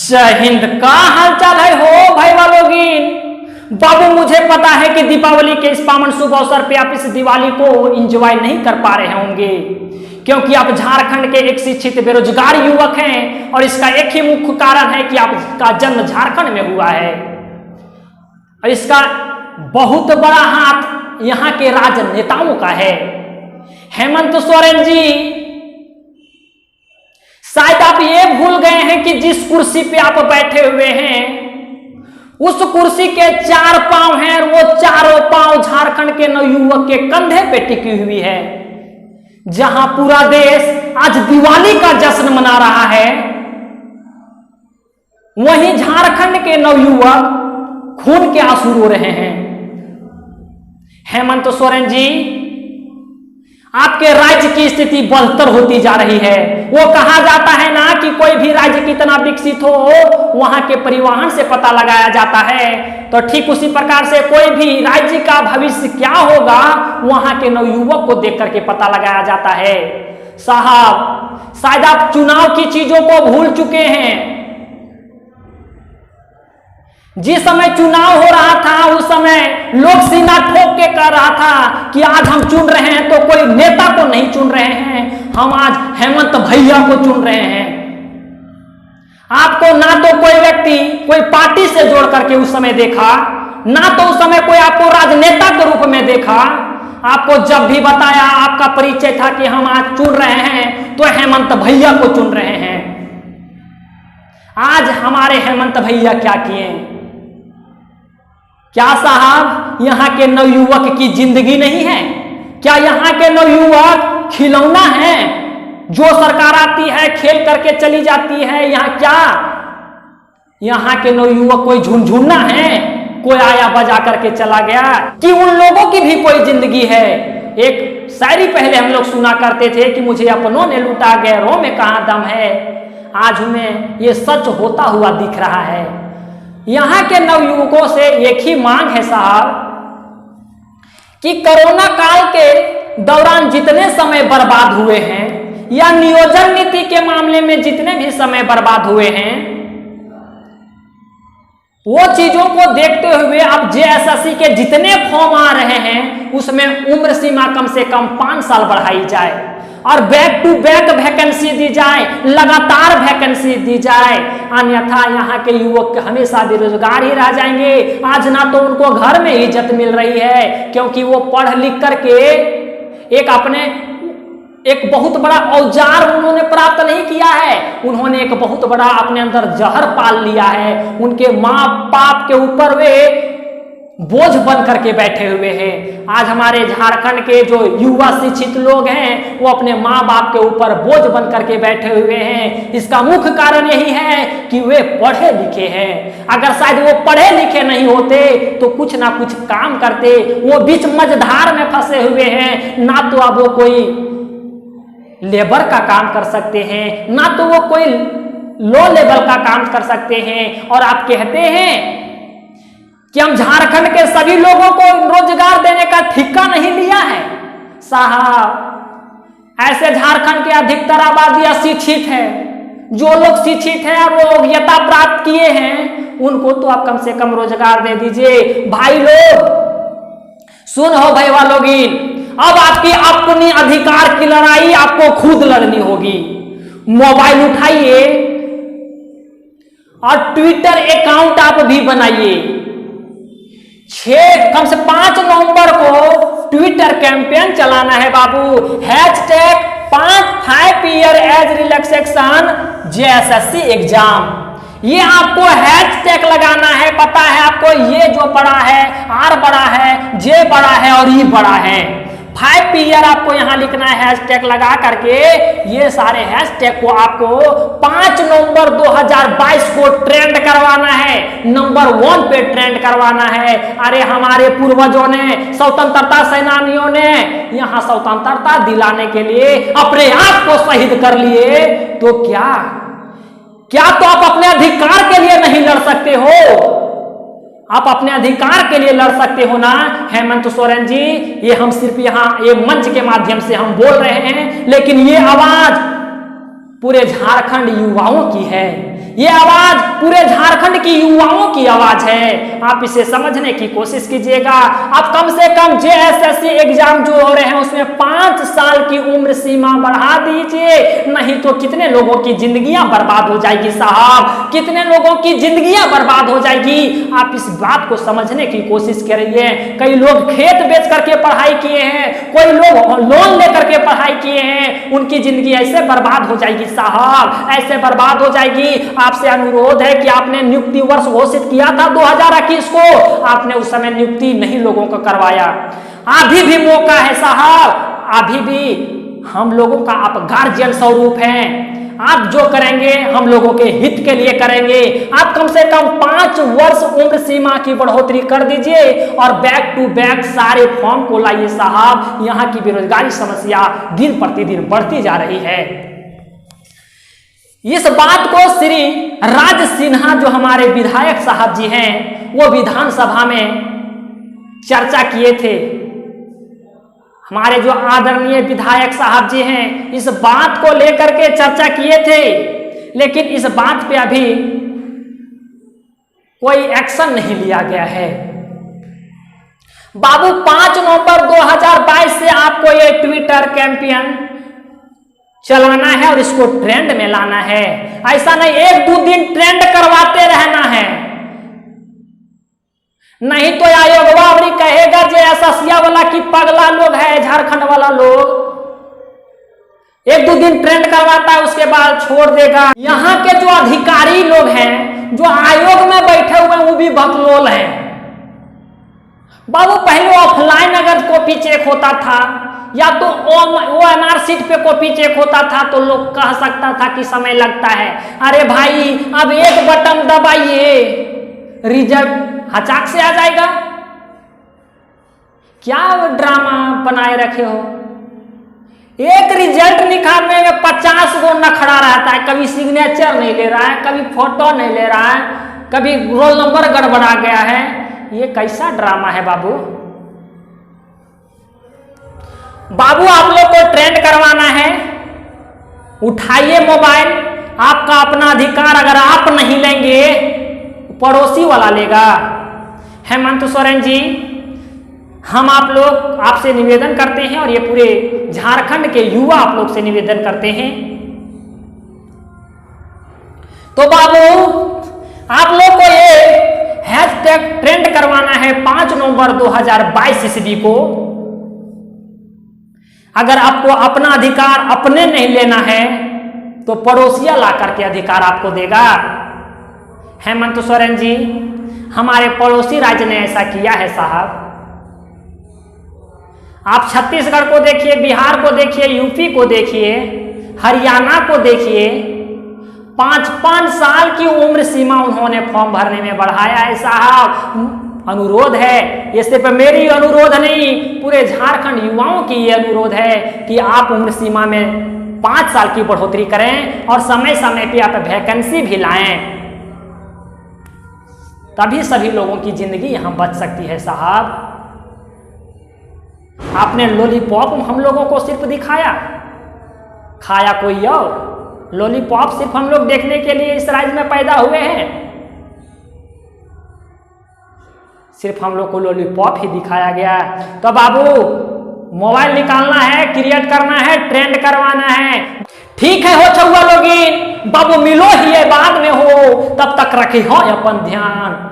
जय हिंद। का हालचाल है हो भाई वालोगिन। बाबू मुझे पता है कि दीपावली के इस पावन शुभ अवसर पे आप इस दिवाली को एंजॉय नहीं कर पा रहे होंगे, क्योंकि आप झारखंड के एक शिक्षित बेरोजगार युवक हैं और इसका एक ही मुख्य कारण है कि आपका जन्म झारखंड में हुआ है और इसका बहुत बड़ा हाथ यहाँ के राजनेताओं का है। हेमंत सोरेन जी, शायद आप ये भूल गए हैं कि जिस कुर्सी पे आप बैठे हुए हैं उस कुर्सी के 4 पांव हैं और वो चारों पांव झारखंड के नवयुवक के कंधे पे टिकी हुई है। जहां पूरा देश आज दिवाली का जश्न मना रहा है, वहीं झारखंड के नवयुवक खून के आंसू रो रहे हैं। हेमंत सोरेन जी, आपके राज्य की स्थिति बदतर होती जा रही है। वो कहा जाता है ना कि कोई भी राज्य कितना विकसित हो वहां के परिवहन से पता लगाया जाता है, तो ठीक उसी प्रकार से कोई भी राज्य का भविष्य क्या होगा वहां के नवयुवक को देख करके पता लगाया जाता है। साहब, शायद आप चुनाव की चीजों को भूल चुके हैं। जिस समय चुनाव हो रहा था उस समय लोग सीना ठोक के कह रहा था कि आज हम चुन रहे हैं तो कोई नेता को नहीं चुन रहे हैं, हम आज हेमंत भैया को चुन रहे हैं। आपको ना तो कोई व्यक्ति कोई पार्टी से जोड़ करके उस समय देखा, ना तो उस समय कोई आपको राजनेता के रूप में देखा। आपको जब भी बताया आपका परिचय था कि हम आज चुन रहे हैं तो हेमंत भैया को चुन रहे हैं। आज हमारे हेमंत भैया क्या किए? क्या साहब यहाँ के नवयुवक की जिंदगी नहीं है? क्या यहाँ के नवयुवक खिलौना है? जो सरकार आती है खेल करके चली जाती है। यहाँ के नवयुवक कोई झुनझुना है, कोई आया बजा करके चला गया कि उन लोगों की भी कोई जिंदगी है? एक शायरी पहले हम लोग सुना करते थे कि मुझे अपनों ने लूटा, गैरों में कहाँ दम है। आज हमें ये सच होता हुआ दिख रहा है। यहाँ के नवयुवकों से एक ही मांग है साहब कि कोरोना काल के दौरान जितने समय बर्बाद हुए हैं या नियोजन नीति के मामले में जितने भी समय बर्बाद हुए हैं, वो चीजों को देखते हुए अब जेएसएससी के जितने फॉर्म आ रहे हैं उसमें उम्र सीमा कम से कम 5 साल बढ़ाई जाए और बैक टू बैक वैकेंसी दी जाए, लगातार वैकेंसी दी जाए। अन्यथा यहाँ के युवक हमेशा बेरोजगार ही रह जाएंगे। आज ना तो उनको घर में इज्जत मिल रही है क्योंकि वो पढ़ लिख करके एक बहुत बड़ा औजार उन्होंने प्राप्त नहीं किया है, उन्होंने एक बहुत बड़ा अपने अंदर जहर पाल लिया है। उनके माँ बाप के ऊपर वे बोझ बन करके बैठे हुए हैं। आज हमारे झारखंड के जो युवा शिक्षित लोग हैं वो अपने माँ बाप के ऊपर बोझ बन करके बैठे हुए हैं। इसका मुख्य कारण यही है कि वे पढ़े लिखे हैं। अगर शायद वो पढ़े लिखे नहीं होते तो कुछ ना कुछ काम करते। वो बीच मझधार में फंसे हुए हैं। ना तो अब वो कोई लेबर का काम कर सकते हैं, ना तो वो कोई लो लेवल का काम कर सकते हैं। और आप कहते हैं कि हम झारखंड के सभी लोगों को रोजगार देने का ठेका नहीं लिया है। साहब, ऐसे झारखंड की अधिकतर आबादी अशिक्षित है। जो लोग शिक्षित हैं और वो योग्यता प्राप्त किए हैं उनको तो आप कम से कम रोजगार दे दीजिए। भाई लोग सुन हो भाई वालोगिन, अब आपकी अपनी अधिकार की लड़ाई आपको खुद लड़नी होगी। मोबाइल उठाइए और ट्विटर अकाउंट आप भी बनाइए। कम से 5 नवंबर को ट्विटर कैंपेन चलाना है बाबू। #5 year age relaxation JSSC exam, ये आपको हैशटैग लगाना है। पता है आपको, ये जो बड़ा है आर बड़ा है, जे बड़ा है और ई बड़ा है। 5 ईयर आपको यहां लिखना है हैशटैग लगा करके। ये सारे हैशटैग को आपको 5 नवंबर 2022 को ट्रेंड करवाना है, नंबर 1 पे ट्रेंड करवाना है। अरे हमारे पूर्वजों ने, स्वतंत्रता सेनानियों ने यहां स्वतंत्रता दिलाने के लिए अपने आप को शहीद कर लिए, तो क्या तो आप अपने अधिकार के लिए नहीं लड़ सकते हो? आप अपने अधिकार के लिए लड़ सकते हो ना हेमंत सोरेन जी। ये हम सिर्फ यहाँ ये मंच के माध्यम से हम बोल रहे हैं, लेकिन ये आवाज पूरे झारखंड युवाओं की है। ये आवाज पूरे झारखंड की युवाओं की आवाज है। आप इसे समझने की कोशिश कीजिएगा। आप कम से कम जेएसएससी एग्जाम जो हो रहे हैं उसमें 5 साल की उम्र सीमा बढ़ा दीजिए, नहीं तो कितने लोगों की जिंदगियां बर्बाद हो जाएगी साहब, कितने लोगों की जिंदगियां बर्बाद हो जाएगी। आप इस बात को समझने की कोशिश करिए। कई लोग खेत बेच करके पढ़ाई किए हैं, कोई लोग लोन लेकर के पढ़ाई किए हैं, उनकी जिंदगी ऐसे बर्बाद हो जाएगी साहब, ऐसे बर्बाद हो जाएगी। आपसे अनुरोध है कि आपने नियुक्ति वर्ष घोषित किया था 2021 को, आपने उस समय नियुक्ति नहीं लोगों को करवाया। अभी भी मौका है साहब, अभी भी हम लोगों का आप गार्जियन स्वरूप हैं। आप जो करेंगे हम लोगों के हित के लिए करेंगे। आप कम से कम 5 वर्ष उम्र सीमा की बढ़ोतरी कर दीजिए और बैक टू बैक सारे फॉर्म को लाइए साहब। यहाँ की बेरोजगारी समस्या दिन प्रतिदिन बढ़ती जा रही है। इस बात को श्री राज सिन्हा जो हमारे विधायक साहब जी हैं वो विधानसभा में चर्चा किए थे। हमारे जो आदरणीय विधायक साहब जी हैं इस बात को लेकर के चर्चा किए थे, लेकिन इस बात पे अभी कोई एक्शन नहीं लिया गया है। बाबू 5 नवंबर 2022 से आपको ये ट्विटर कैंपेन चलाना है और इसको ट्रेंड में लाना है। ऐसा नहीं 1-2 दिन ट्रेंड करवाते रहना है, नहीं तो आयोगवा अवरी कहेगा जे एसएससी वाला की पगला लोग है, झारखंड वाला लोग 1-2 दिन ट्रेंड करवाता है उसके बाद छोड़ देगा। यहाँ के जो अधिकारी लोग हैं जो आयोग में बैठे हुए हैं वो भी बकलोल हैं। बाबू पहले ऑफलाइन अगर कॉपी चेक होता था या तो ओएमआर सीट पे कॉपी चेक होता था तो लोग कह सकता था कि समय लगता है। अरे भाई अब एक बटन दबाइए रिजल्ट हचाक से आ जाएगा। क्या ड्रामा बनाए रखे हो? एक रिजल्ट निकालने में 50 गो नखड़ा रहता है। कभी सिग्नेचर नहीं ले रहा है, कभी फोटो नहीं ले रहा है, कभी रोल नंबर गड़बड़ा गया है। ये कैसा ड्रामा है बाबू? बाबू आप लोग को ट्रेंड करवाना है, उठाइए मोबाइल। आपका अपना अधिकार अगर आप नहीं लेंगे पड़ोसी वाला लेगा। हेमंत सोरेन जी हम आप लोग आपसे निवेदन करते हैं और ये पूरे झारखंड के युवा आप लोग से निवेदन करते हैं। तो बाबू आप लोग को ये हैशटैग ट्रेंड करवाना है 5 नवंबर 2022 ईस्वी को। अगर आपको अपना अधिकार अपने नहीं लेना है तो पड़ोसिया ला करके अधिकार आपको देगा। हेमंत सोरेन जी हमारे पड़ोसी राज्य ने ऐसा किया है साहब। आप छत्तीसगढ़ को देखिए, बिहार को देखिए, यूपी को देखिए, हरियाणा को देखिए। 5-5 साल की उम्र सीमा उन्होंने फॉर्म भरने में बढ़ाया है साहब। अनुरोध है, ये सिर्फ मेरी अनुरोध नहीं पूरे झारखंड युवाओं की ये अनुरोध है कि आप उम्र सीमा में 5 साल की बढ़ोतरी करें और समय समय पे आप वैकेंसी भी लाएं, तभी सभी लोगों की जिंदगी यहां बच सकती है साहब। आपने लॉलीपॉप हम लोगों को सिर्फ दिखाया, खाया कोई और। लॉलीपॉप सिर्फ हम लोग देखने के लिए इस राज्य में पैदा हुए हैं, सिर्फ हम लोग को लॉलीपॉप ही दिखाया गया। तो बाबू मोबाइल निकालना है, क्रिएट करना है, ट्रेंड करवाना है। ठीक है हो छुआ लोगिन, बाबू मिलो ही बाद में हो, तब तक रखे हो अपन ध्यान।